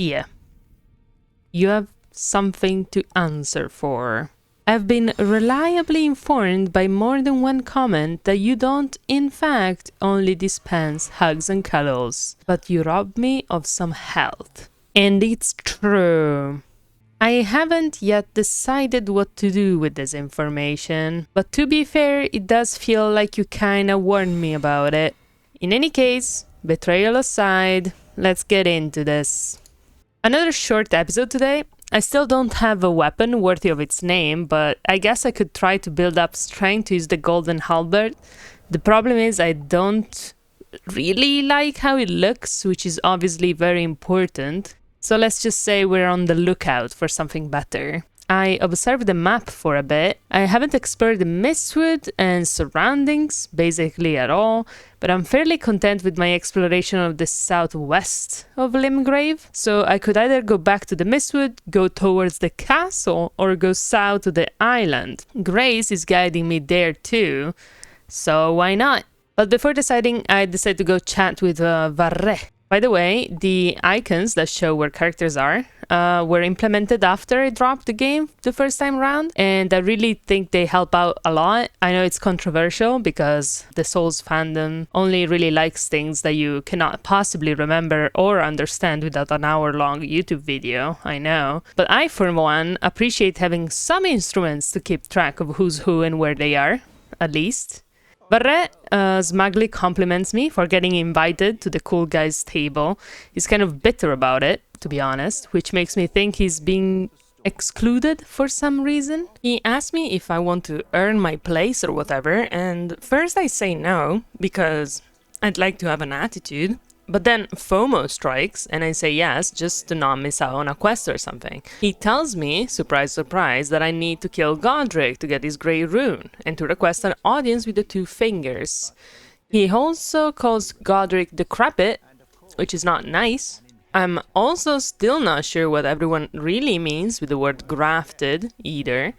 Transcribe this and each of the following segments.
Yeah. You have something to answer for. I've been reliably informed by more than one comment that you don't, in fact, only dispense hugs and cuddles, but you rob me of some health. And it's true. I haven't yet decided what to do with this information, but to be fair, it does feel like you kinda warned me about it. In any case, betrayal aside, let's get into this. Another short episode today. I still don't have a weapon worthy of its name, but I guess I could try to build up strength to use the golden halberd. The problem is I don't really like how it looks, which is obviously very important. So let's just say we're on the lookout for something better. I observed the map for a bit. I haven't explored the Mistwood and surroundings basically at all, but I'm fairly content with my exploration of the southwest of Limgrave. So I could either go back to the Mistwood, go towards the castle, or go south to the island. Grace is guiding me there too, so why not? But before deciding, I decided to go chat with Varre. By the way, the icons that show where characters are were implemented after I dropped the game the first time around, and I really think they help out a lot. I know it's controversial because the Souls fandom only really likes things that you cannot possibly remember or understand without an hour-long YouTube video, I know. But I, for one, appreciate having some instruments to keep track of who's who and where they are, at least. Barre smugly compliments me for getting invited to the cool guys table. He's kind of bitter about it, to be honest, which makes me think he's being excluded for some reason. He asked me if I want to earn my place or whatever, and first I say no, because I'd like to have an attitude. But then FOMO strikes, and I say yes, just to not miss out on a quest or something. He tells me, surprise surprise, that I need to kill Godric to get his grey rune, and to request an audience with the two fingers. He also calls Godric decrepit, which is not nice. I'm also still not sure what everyone really means with the word grafted, either.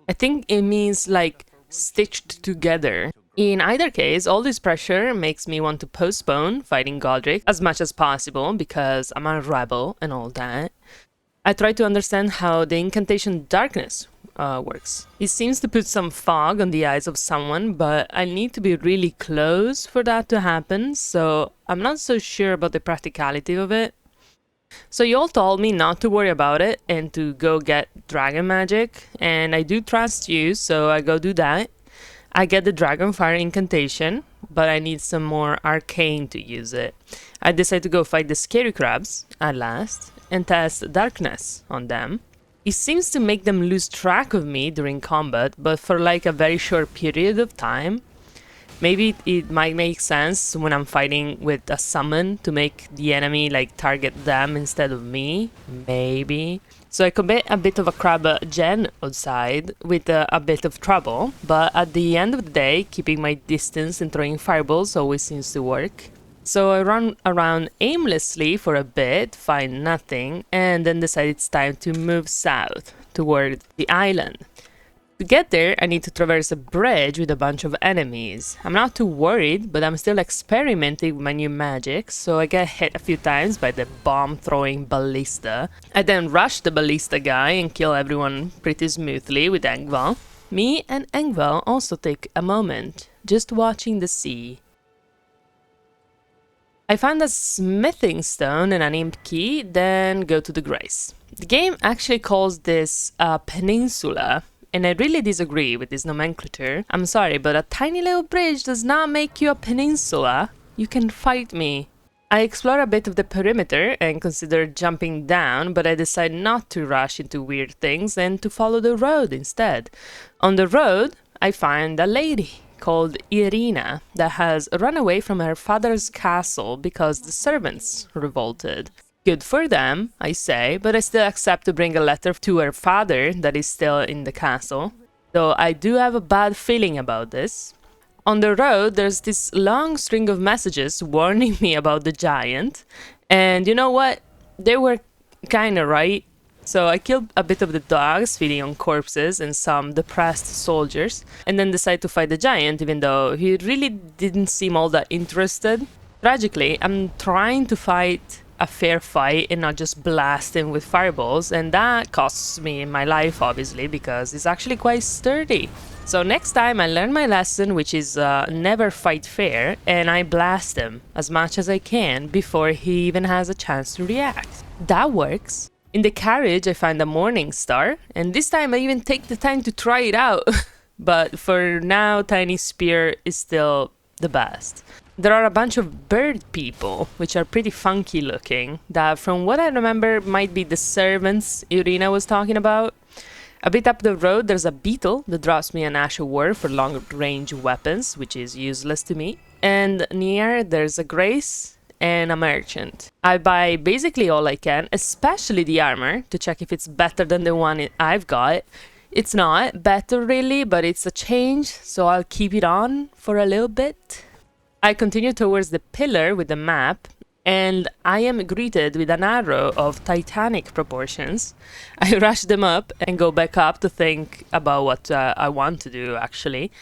I think it means, like, stitched together. In either case, all this pressure makes me want to postpone fighting Godric as much as possible because I'm a rebel and all that. I try to understand how the incantation darkness works. It seems to put some fog on the eyes of someone, but I need to be really close for that to happen, so I'm not so sure about the practicality of it. So you all told me not to worry about it and to go get dragon magic, and I do trust you, so I go do that. I get the Dragonfire incantation, but I need some more arcane to use it. I decide to go fight the scary crabs, at last, and test darkness on them. It seems to make them lose track of me during combat, but for like a very short period of time. Maybe it might make sense when I'm fighting with a summon to make the enemy like target them instead of me, maybe. So I commit a bit of a crab gen outside with a bit of trouble, but at the end of the day, keeping my distance and throwing fireballs always seems to work. So I run around aimlessly for a bit, find nothing, and then decide it's time to move south toward the island. To get there, I need to traverse a bridge with a bunch of enemies. I'm not too worried, but I'm still experimenting with my new magic, so I get hit a few times by the bomb-throwing ballista. I then rush the ballista guy and kill everyone pretty smoothly with Engvall. Me and Engvall also take a moment, just watching the sea. I find a smithing stone and an imp key, then go to the Grace. The game actually calls this a peninsula, and I really disagree with this nomenclature. I'm sorry, but a tiny little bridge does not make you a peninsula. You can fight me. I explore a bit of the perimeter and consider jumping down, but I decide not to rush into weird things and to follow the road instead. On the road, I find a lady called Irina that has run away from her father's castle because the servants revolted. Good for them, I say, but I still accept to bring a letter to her father that is still in the castle. Though I do have a bad feeling about this. On the road, there's this long string of messages warning me about the giant. And you know what? They were kinda right. So I killed a bit of the dogs feeding on corpses and some depressed soldiers, and then decided to fight the giant even though he really didn't seem all that interested. Tragically, I'm trying to fight a fair fight and not just blast him with fireballs, and that costs me my life, obviously, because it's actually quite sturdy. So next time I learn my lesson, which is never fight fair, and I blast him as much as I can before he even has a chance to react. That works. In the carriage I find a morning star, and this time I even take the time to try it out. But for now, Tiny Spear is still the best. There are a bunch of bird people, which are pretty funky looking, that from what I remember might be the servants Irina was talking about. A bit up the road there's a beetle that drops me an Ash of War for long-range weapons, which is useless to me. And near there's a Grace and a merchant. I buy basically all I can, especially the armor, to check if it's better than the one I've got. It's not better really, but it's a change, so I'll keep it on for a little bit. I continue towards the pillar with the map, and I am greeted with an arrow of titanic proportions. I rush them up and go back up to think about what I want to do, actually.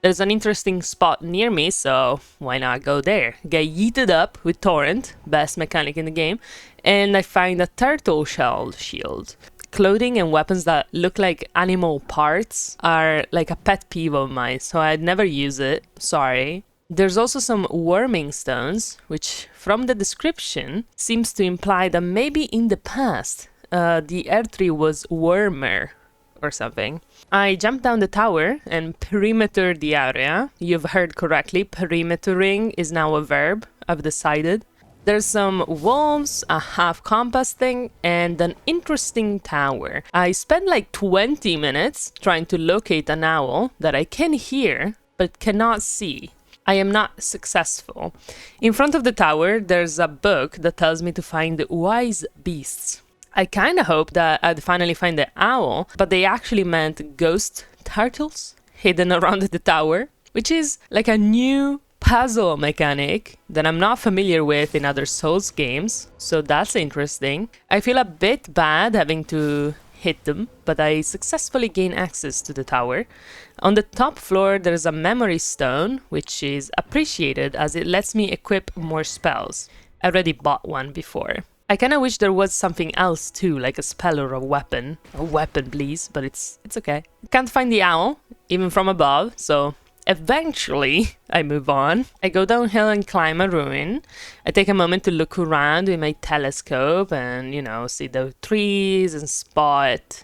There's an interesting spot near me, so why not go there? Get yeeted up with Torrent, best mechanic in the game, and I find a turtle shell shield. Clothing and weapons that look like animal parts are like a pet peeve of mine, so I'd never use it, sorry. There's also some worming stones, which from the description seems to imply that maybe in the past the Erdtree was warmer or something. I jump down the tower and perimeter the area. You've heard correctly, perimetering is now a verb, I've decided. There's some wolves, a half compass thing, and an interesting tower. I spent like 20 minutes trying to locate an owl that I can hear but cannot see. I am not successful. In front of the tower, there's a book that tells me to find wise beasts. I kinda hope that I'd finally find the owl, but they actually meant ghost turtles hidden around the tower, which is like a new puzzle mechanic that I'm not familiar with in other Souls games, so that's interesting. I feel a bit bad having to hit them, but I successfully gain access to the tower. On the top floor there's a memory stone, which is appreciated as it lets me equip more spells. I already bought one before. I kinda wish there was something else too, like a spell or a weapon. A weapon please, but it's okay. Can't find the owl, even from above, so eventually I move on. I go downhill and climb a ruin. I take a moment to look around with my telescope and, you know, see the trees and spot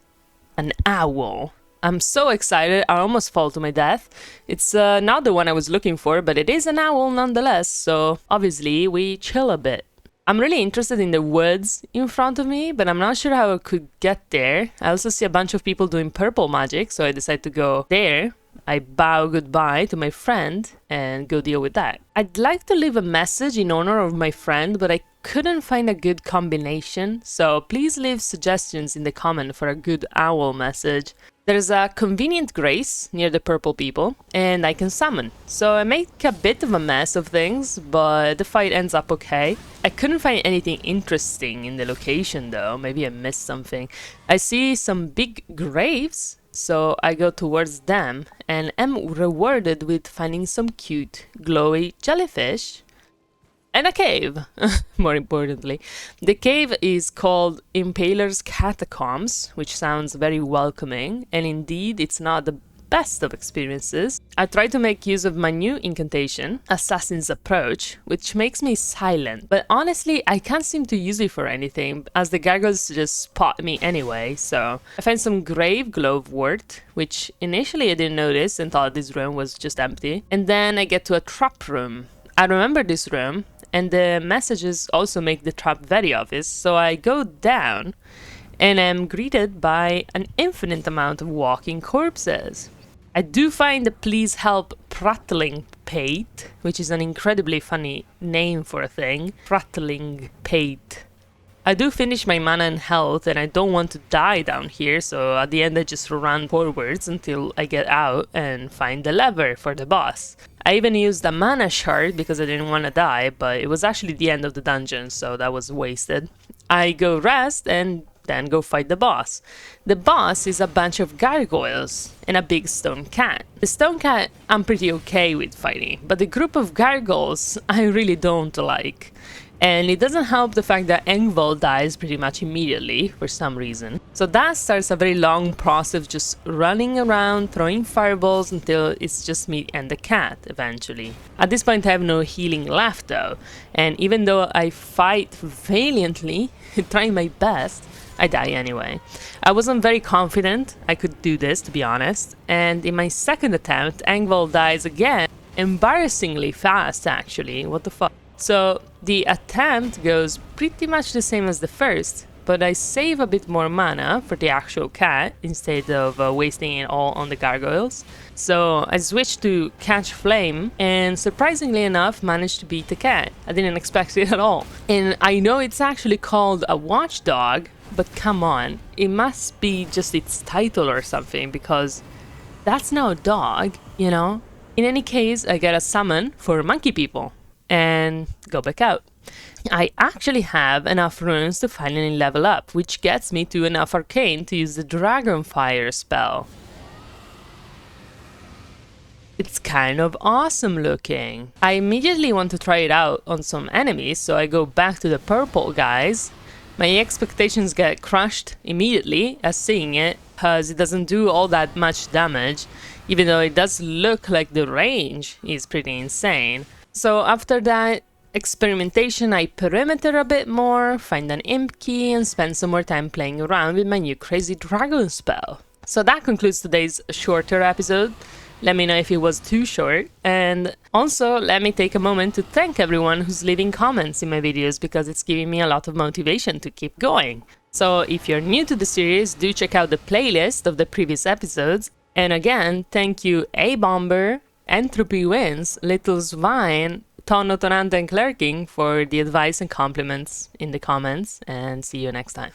an owl. I'm so excited, I almost fall to my death. It's not the one I was looking for, but it is an owl nonetheless, so obviously we chill a bit. I'm really interested in the woods in front of me, but I'm not sure how I could get there. I also see a bunch of people doing purple magic, so I decide to go there. I bow goodbye to my friend and go deal with that. I'd like to leave a message in honor of my friend, but I couldn't find a good combination, so please leave suggestions in the comment for a good owl message. There's a convenient grace near the purple people, and I can summon. So I make a bit of a mess of things, but the fight ends up okay. I couldn't find anything interesting in the location though, maybe I missed something. I see some big graves, so I go towards them and am rewarded with finding some cute glowy jellyfish. And a cave, more importantly. The cave is called Impaler's Catacombs, which sounds very welcoming, and indeed it's not the best of experiences. I try to make use of my new incantation, Assassin's Approach, which makes me silent, but honestly I can't seem to use it for anything, as the gargoyles just spot me anyway, so... I find some grave glowwort, which initially I didn't notice and thought this room was just empty, and then I get to a trap room. I remember this room, and the messages also make the trap very obvious, so I go down and am greeted by an infinite amount of walking corpses. I do find the please help prattling pate, which is an incredibly funny name for a thing, prattling pate. I do finish my mana and health and I don't want to die down here, so at the end I just run forwards until I get out and find the lever for the boss. I even used a mana shard because I didn't want to die, but it was actually the end of the dungeon, so that was wasted. I go rest and then go fight the boss. The boss is a bunch of gargoyles and a big stone cat. The stone cat I'm pretty okay with fighting, but the group of gargoyles I really don't like. And it doesn't help the fact that Engvall dies pretty much immediately for some reason. So that starts a very long process of just running around, throwing fireballs until it's just me and the cat eventually. At this point I have no healing left though, and even though I fight valiantly, trying my best, I die anyway. I wasn't very confident I could do this, to be honest, and in my second attempt Engvall dies again, embarrassingly fast actually, what the fuck. So the attempt goes pretty much the same as the first, but I save a bit more mana for the actual cat instead of wasting it all on the gargoyles. So I switched to Catch Flame and surprisingly enough managed to beat the cat. I didn't expect it at all. And I know it's actually called a watchdog, but come on, it must be just its title or something because that's now a dog, you know? In any case, I get a summon for monkey people and go back out. I actually have enough runes to finally level up, which gets me to enough arcane to use the Dragonfire spell. It's kind of awesome looking. I immediately want to try it out on some enemies, so I go back to the purple guys. My expectations get crushed immediately as seeing it, because it doesn't do all that much damage, even though it does look like the range is pretty insane. So after that experimentation, I perimeter a bit more, find an imp key, and spend some more time playing around with my new crazy dragon spell. So that concludes today's shorter episode. Let me know if it was too short, and also let me take a moment to thank everyone who's leaving comments in my videos because it's giving me a lot of motivation to keep going. So if you're new to the series, do check out the playlist of the previous episodes. And again, thank you A-Bomber, Entropy Wins, Little Swine, Tonno, Tonante and Clerking for the advice and compliments in the comments, and see you next time.